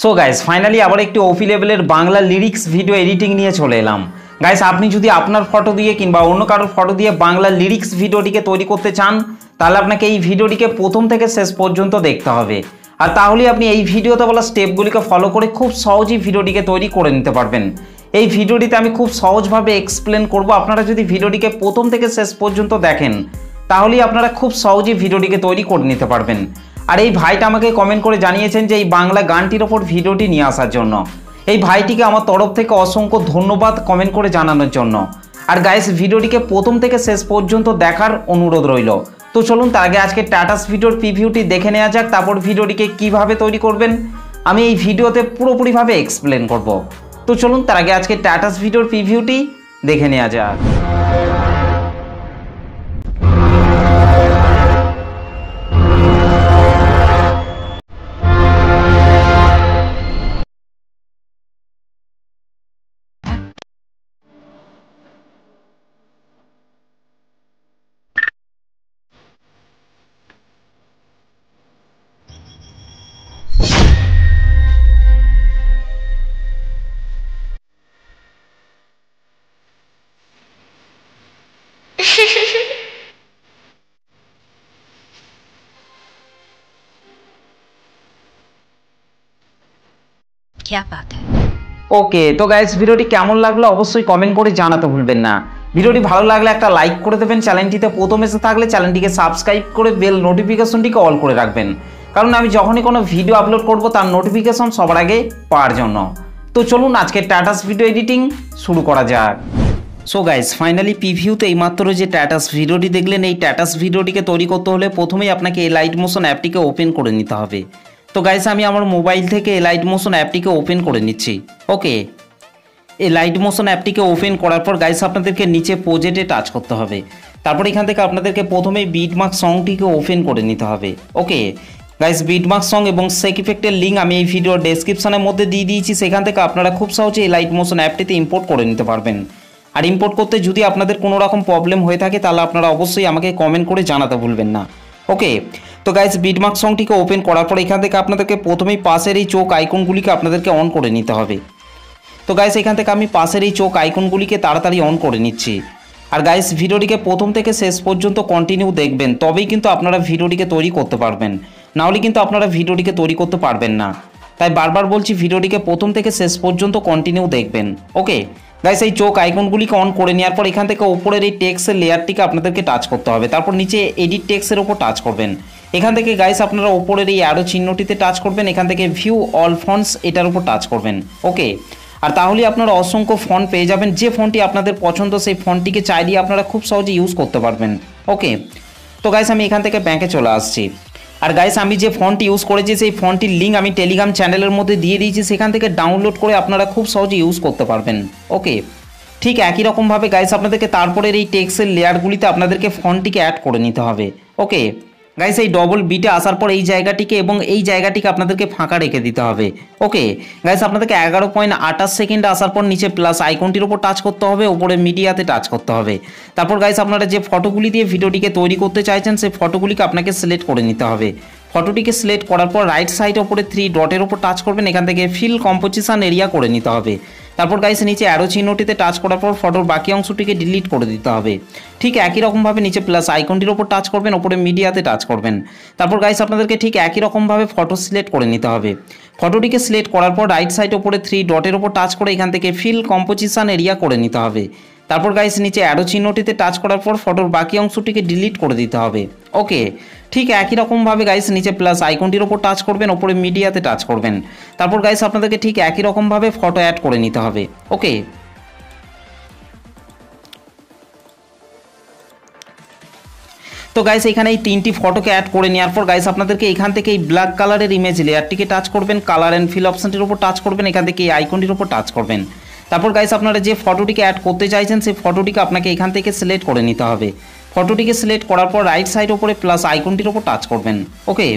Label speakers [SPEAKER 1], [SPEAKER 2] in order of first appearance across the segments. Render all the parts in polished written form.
[SPEAKER 1] So guys finally আবার একটি ওপি লেভেলের বাংলা লিরিক্স ভিডিও এডিটিং নিয়ে চলে এলাম। গাইস আপনি যদি আপনার ফটো দিয়ে কিংবা অন্য কারোর ফটো দিয়ে বাংলা লিরিক্স ভিডিওটিকে তৈরি করতে চান তাহলে আপনাকে এই ভিডিওটিকে প্রথম থেকে শেষ পর্যন্ত দেখতে হবে। আর তাহলেই আপনি এই ভিডিওতে বলা স্টেপগুলিকে ফলো করে খুব সহজেই ভিডিওটিকে তৈরি করে নিতে পারবেন। এই ভিডিওটিতে আমি খুব সহজভাবে এক্সপ্লেন করব। আপনারা যদি ভিডিওটিকে প্রথম থেকে শেষ পর্যন্ত দেখেন তাহলেই আপনারা খুব সহজেই ভিডিওটিকে তৈরি করে নিতে পারবেন। আর এই ভাইটা আমাকে কমেন্ট করে জানিয়েছেন যে এই বাংলা গানটির ওপর ভিডিওটি নিয়ে আসার জন্য। এই ভাইটিকে আমার তরফ থেকে অসংখ্য ধন্যবাদ কমেন্ট করে জানানোর জন্য। আর গাইস ভিডিওটিকে প্রথম থেকে শেষ পর্যন্ত দেখার অনুরোধ রইল। তো চলুন তার আগে আজকে টাটাস ভিডিওর প্রিভিউটি দেখে নেওয়া যাক, তারপর ভিডিওটিকে কিভাবে তৈরি করবেন আমি এই ভিডিওতে পুরোপুরিভাবে এক্সপ্লেন করব। তো চলুন তার আগে আজকে টাটাস ভিডিওর প্রিভিউটি দেখে নেওয়া যাক।
[SPEAKER 2] क्या बात है।
[SPEAKER 1] ওকে, তো গাইস ভিডিওটি কেমন লাগলো অবশ্যই কমেন্ট করে জানাতে ভুলবেন না। ভিডিওটি ভালো লাগলে একটা লাইক করে দেবেন, চ্যানেলটিতে প্রথম এসে থাকলে চ্যানেলটিকে সাবস্ক্রাইব করে বেল নোটিফিকেশনটিকে অল করে রাখবেন, কারণ আমি যখনই কোনো ভিডিও আপলোড করব তার নোটিফিকেশন সবার আগে পাওয়ার জন্য। তো চলুন আজকে টাটাস ভিডিও এডিটিং শুরু করা যাক। সো গাইস ফাইনালি প্রিভিউতে এইমাত্র যে টাটাস ভিডিওটি দেখলেন, এই টাটাস ভিডিওটিকে তৈরি করতে হলে প্রথমেই আপনাকে এই লাইট মোশন অ্যাপটিকে ওপেন করে নিতে হবে। তো গাইস আমি আমার মোবাইল থেকে এই লাইট মোশন অ্যাপটিকে ওপেন করে নিচ্ছি। ওকে, এই লাইট মোশন অ্যাপটিকে ওপেন করার পর গাইস আপনাদেরকে নিচে প্রজেক্টে টাচ করতে হবে। তারপর এখান থেকে আপনাদেরকে প্রথমেই বিটমার্ক সংটিকে ওপেন করে নিতে হবে। ওকে গাইস, বিটমার্ক সং এবং সেক ইফেক্টের লিঙ্ক আমি এই ভিডিওর ডেসক্রিপশনের মধ্যে দিয়ে দিয়েছি, সেখান থেকে আপনারা খুব সহজে এই লাইট মোশন অ্যাপটিতে ইম্পোর্ট করে নিতে পারবেন। আর ইম্পোর্ট করতে যদি আপনাদের কোনো রকম প্রবলেম হয়ে থাকে তাহলে আপনারা অবশ্যই আমাকে কমেন্ট করে জানাতে ভুলবেন না। ওকে, তো গাইস বিটমার্ক সংটিকে ওপেন করার পর এখান থেকে আপনাদেরকে প্রথমেই পাশের এই চোখ আইকনগুলিকে আপনাদেরকে অন করে নিতে হবে। তো গাইস এখান থেকে আমি পাশের এই চোখ আইকনগুলিকে তাড়াতাড়ি অন করে নিচ্ছি। আর গাইস ভিডিওটিকে প্রথম থেকে শেষ পর্যন্ত কন্টিনিউ দেখবেন, তবেই কিন্তু আপনারা ভিডিওটিকে তৈরি করতে পারবেন, নাহলে কিন্তু আপনারা ভিডিওটিকে তৈরি করতে পারবেন না। তাই বারবার বলছি ভিডিওটিকে প্রথম থেকে শেষ পর্যন্ত কন্টিনিউ দেখবেন। ওকে গাইস, এই চোখ আইকনগুলিকে অন করে নেওয়ার পর এখান থেকে উপরের এই টেক্সটের লেয়ারটিকে আপনাদেরকে টাচ করতে হবে। তারপর নিচে এডিট টেক্সটের ওপর টাচ করবেন। এখান থেকে গাইস আপনারা উপরের এই অ্যারো চিহ্নটিতে টাচ করবেন। এখান থেকে ভিউ অল ফন্টস এটার উপর টাচ করবেন। ওকে, আর তাহলে আপনারা অসংখ্য ফন্ট পেয়ে যাবেন। যে ফন্টটি আপনাদের পছন্দ সেই ফন্টটিকে চাইলে আপনারা খুব সহজে ইউজ করতে পারবেন। ওকে, তো গাইস আমি এখান থেকে ব্যাংকে চলে আসছি। আর গাইস আমি যে ফন্ট ইউজ করেছি সেই ফন্টটির লিঙ্ক আমি টেলিগ্রাম চ্যানেলের মধ্যে দিয়ে দিয়েছি, সেখান থেকে ডাউনলোড করে আপনারা খুব সহজে ইউজ করতে পারবেন। ওকে, ঠিক একই রকমভাবে গাইস আপনাদেরকে তারপরের এই টেক্সটের লেয়ারগুলিতে আপনাদেরকে ফন্টটিকে অ্যাড করে নিতে হবে। ওকে গাইস, এই ডবল বিটে আসার পর এই জায়গাটিকে এবং এই জায়গাটিকে আপনাদেরকে ফাঁকা রেখে দিতে হবে। ওকে গাইস, আপনাদেরকে 11.28 সেকেন্ডে আসার পর নিচে প্লাস আইকনটির উপর টাচ করতে হবে, উপরে মিডিয়াতে টাচ করতে হবে। তারপর গাইস আপনারা যে ফটোগুলি দিয়ে ভিডিওটিকে তৈরি করতে চাইছেন সেই ফটোগুলিকে আপনাকে সিলেক্ট করে নিতে হবে। ফটোটিকে সিলেক্ট করার পর রাইট সাইড ওপরে 3 ডটের উপর টাচ করবেন। এখান থেকে ফিল কম্পোজিশন এরিয়া করে নিতে হবে। তারপর গাইস নিচে অ্যারো চিহ্নটিতে টাচ করার পর ফটোর বাকি অংশটিকে ডিলিট করে দিতে হবে। ঠিক একই রকমভাবে নিচে প্লাস আইকনটির ওপর টাচ করবেন, ওপরে মিডিয়াতে টাচ করবেন। তারপর গাইস আপনাদেরকে ঠিক একই রকমভাবে ফটো সিলেক্ট করে নিতে হবে। ফটোটিকে সিলেক্ট করার পর রাইট সাইড ওপরে 3 ডটের ওপর টাচ করে এখান থেকে ফিল কম্পোজিশন এরিয়া করে নিতে হবে। তারপর গাইস নিচে অ্যারো চিহ্নটিতে টাচ করার পর ফটোর বাকি অংশটিকে ডিলিট করে দিতে হবে। ওকে, ঠিক একই রকমভাবে গাইস নিচে প্লাস আইকনটির ওপর টাচ করবেন, ওপরে মিডিয়াতে টাচ করবেন। তারপর গাইস আপনাদেরকে ঠিক একই রকমভাবে ফটো অ্যাড করে নিতে হবে। ওকে, তো গাইস এখানে এই 3টি ফটোকে অ্যাড করে নেওয়ার পর গাইস আপনাদেরকে এখান থেকে এই ব্ল্যাক কালারের ইমেজ লেয়ারটিকে টাচ করবেন, কালার অ্যান্ড ফিল অপশনটির উপর টাচ করবেন, এখান থেকে এই আইকনটির উপর টাচ করবেন। তারপর গাইস আপনারা যে ফটোটিকে অ্যাড করতে চাইছেন সেই ফটোটিকে আপনাকে এখান থেকে সিলেক্ট করে নিতে হবে। ফটোটিকে সিলেক্ট করার পর রাইট সাইড ওপরে প্লাস আইকনটির উপর টাচ করবেন। ওকে,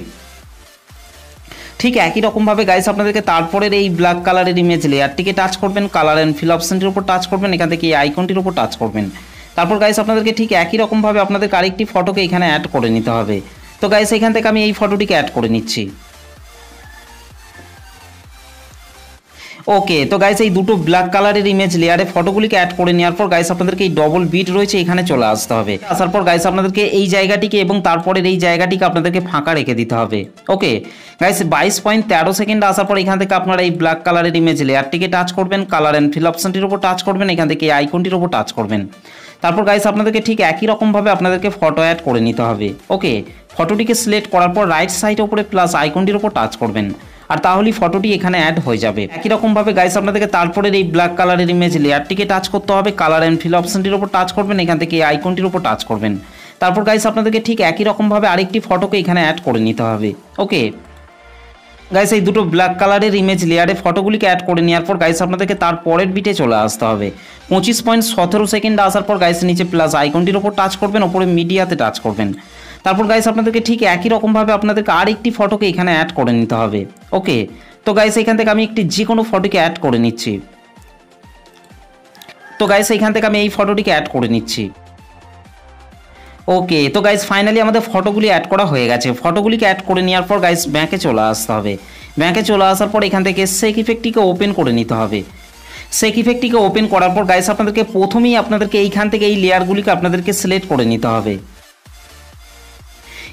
[SPEAKER 1] ঠিক একই রকমভাবে গাইস আপনাদেরকে তারপরের এই ব্ল্যাক কালারের ইমেজ লেয়ারটিকে টাচ করবেন, কালার অ্যান্ড ফিল অপশনটির উপর টাচ করবেন, এখান থেকে এই আইকনটির উপর টাচ করবেন। তারপর গাইস আপনাদেরকে ঠিক একই রকমভাবে আপনাদের আরেকটি ফটোকে এখানে অ্যাড করে নিতে হবে। তো গাইস এখান থেকে আমি এই ফটোটিকে অ্যাড করে নিচ্ছি। ওকে, তো গাইস এই দুটো ব্ল্যাক কালারের ইমেজ লেয়ারে ফটোগুলিকে অ্যাড করে নেওয়ার পর গাইস আপনাদেরকে এই ডবল বিট রয়েছে এখানে চলে আসতে হবে। আসার পর গাইস আপনাদেরকে এই জায়গাটিকে এবং তারপরের এই জায়গাটিকে আপনাদেরকে ফাঁকা রেখে দিতে হবে। ওকে গাইস 22.13 সেকেন্ড আসার পর এখান থেকে আপনারা এই ব্ল্যাক কালারের ইমেজ লেয়ারটিকে টাচ করবেন, কালার অ্যান্ড ফিল অপশনটির উপর টাচ করবেন, এখান থেকে এই আইকনটির উপর টাচ করবেন। তারপর গাইস আপনাদেরকে ঠিক একই রকমভাবে আপনাদেরকে ফটো অ্যাড করে নিতে হবে। ওকে, ফটোটিকে সিলেক্ট করার পর রাইট সাইডের উপরে প্লাস আইকনটির উপর টাচ করবেন, আর তাহলেই ফটোটি এখানে অ্যাড হয়ে যাবে। একই রকমভাবে গাইস আপনাদেরকে তারপরে এই ব্ল্যাক কালারের ইমেজ লেয়ারটিকে টাচ করতে হবে, কালার অ্যান্ড ফিল অপশনটির উপর টাচ করবেন, এখান থেকে এই আইকনটির উপর টাচ করবেন। তারপর গাইস আপনাদেরকে ঠিক একই রকমভাবে আরেকটি ফটোকে এখানে অ্যাড করে নিতে হবে। ওকে গাইস এই দুটো ব্ল্যাক কালারের ইমেজ লেয়ারে ফটোগুলিকে অ্যাড করে নেওয়ার পর গাইস আপনাদেরকে তার পরের বিটে চলে আসতে হবে। 25.17 সেকেন্ড আসার পর গাইস নিচে প্লাস আইকনটির উপর টাচ করবেন, ওপরে মিডিয়াতে টাচ করবেন। তারপর গাইস আপনাদেরকে ঠিক একই রকমভাবে আপনাদেরকে আরেকটি ফটোকে এখানে অ্যাড করে নিতে হবে। ওকে, তো গাইস এখান থেকে আমি একটি যে কোনো ফটোকে অ্যাড করে নিচ্ছি। তো গাইস এখান থেকে আমি এই ফটোটিকে অ্যাড করে নিচ্ছি। ওকে, তো গাইস ফাইনালি আমাদের ফটোগুলি অ্যাড করা হয়ে গেছে। ফটোগুলিকে অ্যাড করে নেওয়ার পর গাইস ব্যাকে চলে আসতে হবে। ব্যাকে চলে আসার পর এখান থেকে শেক ইফেক্টটিকে ওপেন করে নিতে হবে। শেক ইফেক্টটিকে ওপেন করার পর গাইস আপনাদেরকে প্রথমেই আপনাদেরকে এইখান থেকে এই লেয়ারগুলিকে আপনাদেরকে সিলেক্ট করে নিতে হবে।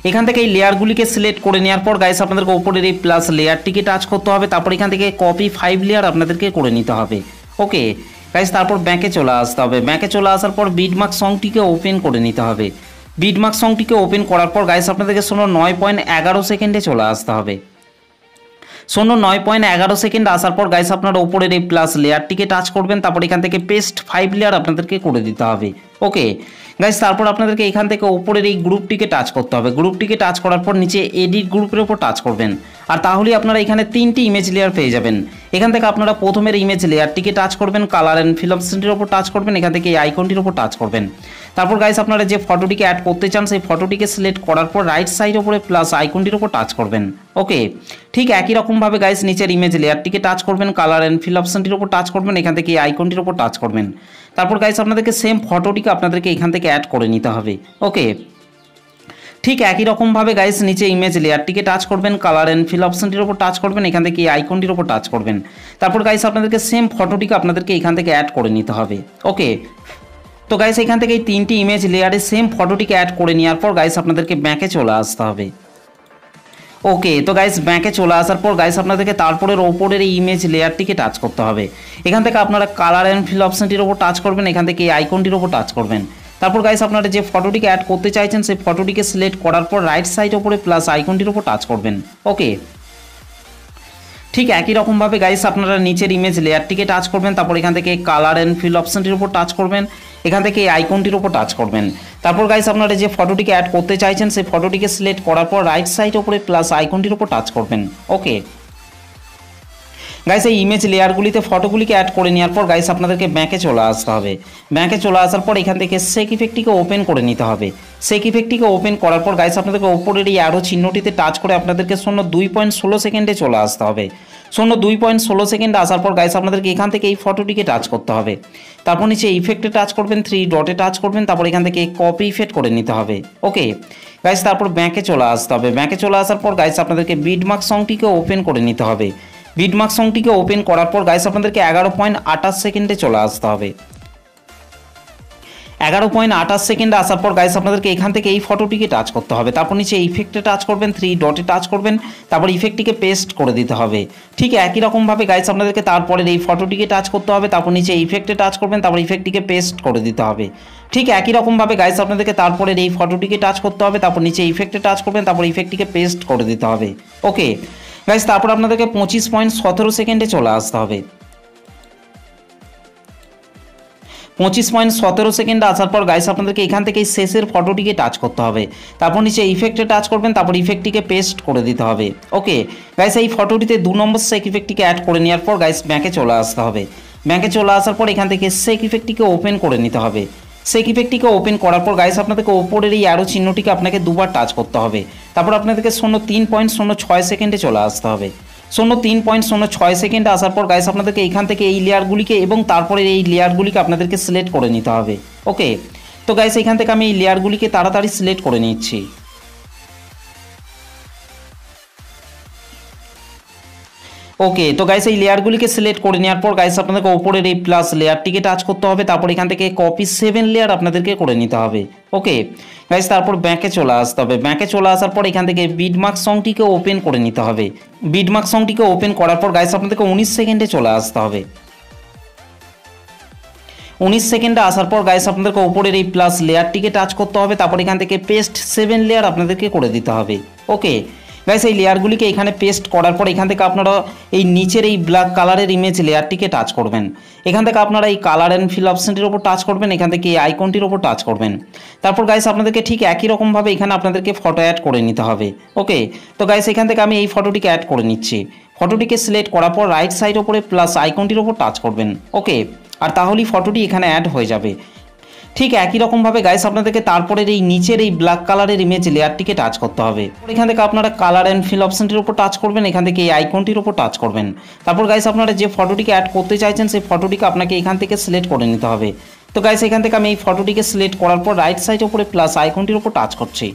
[SPEAKER 1] এখান থেকে এই লেয়ারগুলিকে সিলেক্ট করে নেওয়ার পর গাইস আপনাদেরকে উপরের এই প্লাস লেয়ারটিকে টাচ করতে হবে, তারপর এখান থেকে কপি 5 লেয়ার আপনাদেরকে করে নিতে হবে। ওকে গাইস, তারপর ব্যাকে চলে আসতে হবে। ব্যাকে চলে আসার পর বিটমার্ক সংটিকে ওপেন করে নিতে হবে। বিটমার্ক সংটিকে ওপেন করার পর গাইস আপনাদেরকে 9.11 সেকেন্ডে চলে আসতে হবে। 9.11 সেকেন্ড আসার পর গাইস আপনারা উপরের এই প্লাস লেয়ারটিকে টাচ করবেন, তারপর এখান থেকে পেস্ট 5 লেয়ার আপনাদেরকে করে দিতে হবে। ওকে গাইস, তারপর আপনাদেরকে এখান থেকে উপরের এই গ্রুপটিকে টাচ করতে হবে। গ্রুপটিকে টাচ করার পর নিচে এডিট গ্রুপের উপর টাচ করবেন, আর তাহলেই আপনারা এখানে 3টি ইমেজ লেয়ার পেয়ে যাবেন। এখান থেকে আপনারা প্রথমের ইমেজ লেয়ারটিকে টাচ করবেন, কালার অ্যান্ড ফিল অপশনটির উপর টাচ করবেন, এখান থেকে এই আইকনটির উপর টাচ করবেন। তারপর গাইস আপনারা যে ফটোটিকে অ্যাড করতে চান সেই ফটোটিকে সিলেক্ট করার পর রাইট সাইড উপরে প্লাস আইকনটির উপর টাচ করবেন। ওকে, ঠিক একই রকমভাবে গাইস নিচের ইমেজ লেয়ারটিকে টাচ করবেন, কালার অ্যান্ড ফিল অপশনটির উপর টাচ করবেন, এখান থেকে এই আইকনটির উপর টাচ করবেন। তারপর গাইস আপনাদেরকে সেম ফটোটিকে আপনাদেরকে এখান থেকে অ্যাড করে নিতে হবে। ওকে, ঠিক একই রকমভাবে গাইস নিচে ইমেজ লেয়ারটিকে টাচ করবেন, কালার অ্যান্ড ফিল অপশনটির উপর টাচ করবেন, এখান থেকে এই আইকনটির উপর টাচ করবেন। তারপর গাইস আপনাদেরকে সেম ফটোটিকে আপনাদেরকে এখান থেকে অ্যাড করে নিতে হবে। ওকে, তো গাইস এখান থেকে এই 3টি ইমেজ লেয়ারে সেম ফটোটিকে অ্যাড করে নেওয়ার পর গাইস আপনাদেরকে ব্যাকে চলে আসতে হবে। ওকে, তো গাইস ব্যাকে চলে আসার পর গাইস আপনাদেরকে তারপরের ওপরের এই ইমেজ লেয়ারটিকে টাচ করতে হবে। এখান থেকে আপনারা কালার অ্যান্ড ফিল অপশনটির উপর টাচ করবেন, এখান থেকে এই আইকনটির উপর টাচ করবেন। তারপর গাইস আপনারা যে ফটোটিকে অ্যাড করতে চাইছেন সেই ফটোটিকে সিলেক্ট করার পর রাইট সাইড উপরে প্লাস আইকনটির উপর টাচ করবেন। ওকে, ঠিক একই রকমভাবে গাইস আপনারা নিচের ইমেজ লেয়ারটিকে টাচ করবেন, তারপর এখান থেকে কালার অ্যান্ড ফিল অপশনটির উপর টাচ করবেন, এখান থেকে এই আইকনটির উপর টাচ করবেন। তারপর গাইস আপনারা যে ফটোটিকে অ্যাড করতে চাইছেন সেই ফটোটিকে সিলেক্ট করার পর রাইট সাইড উপরে প্লাস আইকনটির উপর টাচ করবেন। ওকে গাইস, এই ইমেজ লেয়ারগুলিতে ফটোগুলিকে অ্যাড করে নেওয়ার পর গাইস আপনাদেরকে ব্যাকে চলে আসতে হবে। ব্যাকে চলে আসার পর এখান থেকে শেক ইফেক্টটিকে ওপেন করে নিতে হবে। শেক ইফেক্টটিকে ওপেন করার পর গাইস আপনাদেরকে উপরের এই অ্যারো চিহ্নটিতে টাচ করে আপনাদেরকে 2.16 সেকেন্ডে চলে আসতে হবে। 2.16 সেকেন্ড আসার পর গাইস আপনাদেরকে এখান থেকে এই ফটোটিকে টাচ করতে হবে। তারপর নিচে ইফেক্টে টাচ করবেন, 3 ডটে টাচ করবেন, তারপর এখান থেকে কপি ইফেক্ট করে নিতে হবে। ওকে গাইস, তারপর ব্যাকে চলে আসতে হবে। ব্যাকে চলে আসার পর গাইস আপনাদেরকে বিটমার্ক সংটিকে ওপেন করে নিতে হবে। বিটমার্ক সংটিকে ওপেন করার পর গাইস আপনাদেরকে 11.28 সেকেন্ডে চলে আসতে হবে। 11.28 সেকেন্ডে আসার পর গাইস আপনাদেরকে এখান থেকে এই ফটোটিকে টাচ করতে হবে। তারপর নিচে ইফেক্টে টাচ করবেন, 3 ডটে টাচ করবেন, তারপর ইফেক্টটিকে পেস্ট করে দিতে হবে। ঠিক একই রকমভাবে গাইস আপনাদেরকে তারপরের এই ফটোটিকে টাচ করতে হবে, তারপর নিচে ইফেক্টে টাচ করবেন, তারপর ইফেক্টটিকে পেস্ট করে দিতে হবে। ঠিক একই রকমভাবে গাইস আপনাদেরকে তারপরের এই ফটোটিকে টাচ করতে হবে, তারপর নিচে ইফেক্টে টাচ করবেন, তারপর ইফেক্টটিকে পেস্ট করে দিতে হবে। ওকে গাইস, তারপর আপনাদেরকে 25.17 সেকেন্ডে চলে আসতে হবে। 25.17 সেকেন্ডে আসার পর গাইস আপনাদেরকে এখান থেকে এই শেষের ফটোটিকে টাচ করতে হবে। তারপর নিচে ইফেক্টে টাচ করবেন, তারপর ইফেক্টটিকে পেস্ট করে দিতে হবে। ওকে গাইস, এই ফটোটিতে 2 নম্বর শেক ইফেক্টটিকে অ্যাড করে নেওয়ার পর গাইস ব্যাকে চলে আসতে হবে। ব্যাকে চলে আসার পর এখান থেকে শেক ইফেক্টটিকে ওপেন করে নিতে হবে। শেক ইফেক্টটিকে ওপেন করার পর গাইস আপনাদেরকে ওপরের এই অ্যারো চিহ্নটিকে আপনাকে দুবার টাচ করতে হবে। তারপর আপনাদেরকে 3.06 সেকেন্ডে চলে আসতে হবে। 3.06 সেকেন্ডে আসার পর গাইস আপনাদেরকে এখান থেকে এই লেয়ারগুলিকে এবং তারপরে এই লেয়ারগুলিকে আপনাদেরকে সিলেক্ট করে নিতে হবে। ওকে, তো গাইস এখান থেকে আমি এই লেয়ারগুলিকে তাড়াতাড়ি সিলেক্ট করে নিচ্ছি। ওকে, তো গাইস এই লেয়ারগুলিকে সিলেক্ট করে নেওয়ার পর গাইস আপনাদেরকে ওপরের এই প্লাস লেয়ারটিকে টাচ করতে হবে, তারপর এখান থেকে কপি 7 লেয়ার আপনাদেরকে করে নিতে হবে। ওকে গাইস, তারপর ব্যাকে চলে আসতে হবে। ব্যাকে চলে আসার পর এখান থেকে বিটমার্ক সংটিকে ওপেন করে নিতে হবে। বিটমার্ক সংটিকে ওপেন করার পর গাইস আপনাদেরকে 19 সেকেন্ডে চলে আসতে হবে। 19 সেকেন্ডে আসার পর গাইস আপনাদেরকে ওপরের এই প্লাস লেয়ারটিকে টাচ করতে হবে, তারপর এখান থেকে পেস্ট 7 লেয়ার আপনাদেরকে করে দিতে হবে। ওকে গাইস, এই লেয়ারগুলিকে এখানে পেস্ট করার পর এখান থেকে আপনারা এই নিচের এই ব্ল্যাক কালারের ইমেজ লেয়ারটিকে টাচ করবেন। এখান থেকে আপনারা এই কালার অ্যান্ড ফিল অপশনটির ওপর টাচ করবেন, এখান থেকে এই আইকনটির ওপর টাচ করবেন। তারপর গাইস আপনাদেরকে ঠিক একই রকমভাবে এখানে আপনাদেরকে ফটো অ্যাড করে নিতে হবে। ওকে, তো গাইস এখান থেকে আমি এই ফটোটিকে অ্যাড করে নিচ্ছি। ফটোটিকে সিলেক্ট করার পর রাইট সাইড ওপরে প্লাস আইকনটির ওপর টাচ করবেন। ওকে, আর তাহলেই ফটোটি এখানে অ্যাড হয়ে যাবে। ঠিক একই রকমভাবে গাইস আপনাদেরকে তারপরের এই নিচের এই ব্ল্যাক কালারের ইমেজ লেয়ারটিকে টাচ করতে হবে। এখান থেকে আপনারা কালার অ্যান্ড ফিল অপশনটির উপর টাচ করবেন, এখান থেকে এই আইকনটির উপর টাচ করবেন। তারপর গাইস আপনারা যে ফটোটিকে অ্যাড করতে চাইছেন সেই ফটোটিকে আপনাকে এখান থেকে সিলেক্ট করে নিতে হবে। তো গাইস এখান থেকে আমি এই ফটোটিকে সিলেক্ট করার পর রাইট সাইড উপরে প্লাস আইকনটির উপর টাচ করছি।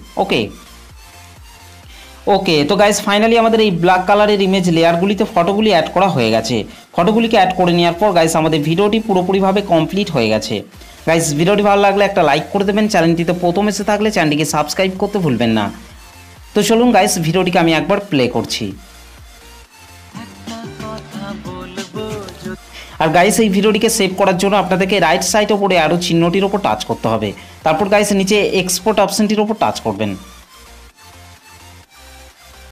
[SPEAKER 1] ওকে, তো গাইস ফাইনালি আমাদের এই ব্ল্যাক কালারের ইমেজ লেয়ারগুলিতে ফটোগুলি অ্যাড করা হয়ে গেছে। ফটোগুলিকে অ্যাড করে নেওয়ার পর গাইস আমাদের ভিডিওটি পুরোপুরিভাবে কমপ্লিট হয়ে গেছে। গাইস ভিডিওটি ভালো লাগলে একটা লাইক করে দেবেন, চ্যানেলটিতে প্রথম এসে থাকলে চ্যানেলটিকে সাবস্ক্রাইব করতে ভুলবেন না। তো চলুন গাইস ভিডিওটিকে আমি একবার প্লে করছি। আর গাইস এই ভিডিওটিকে সেভ করার জন্য আপনাদেরকে রাইট সাইড ওপরে আরও চিহ্নটির ওপর টাচ করতে হবে। তারপর গাইস নিচে এক্সপোর্ট অপশনটির ওপর টাচ করবেন।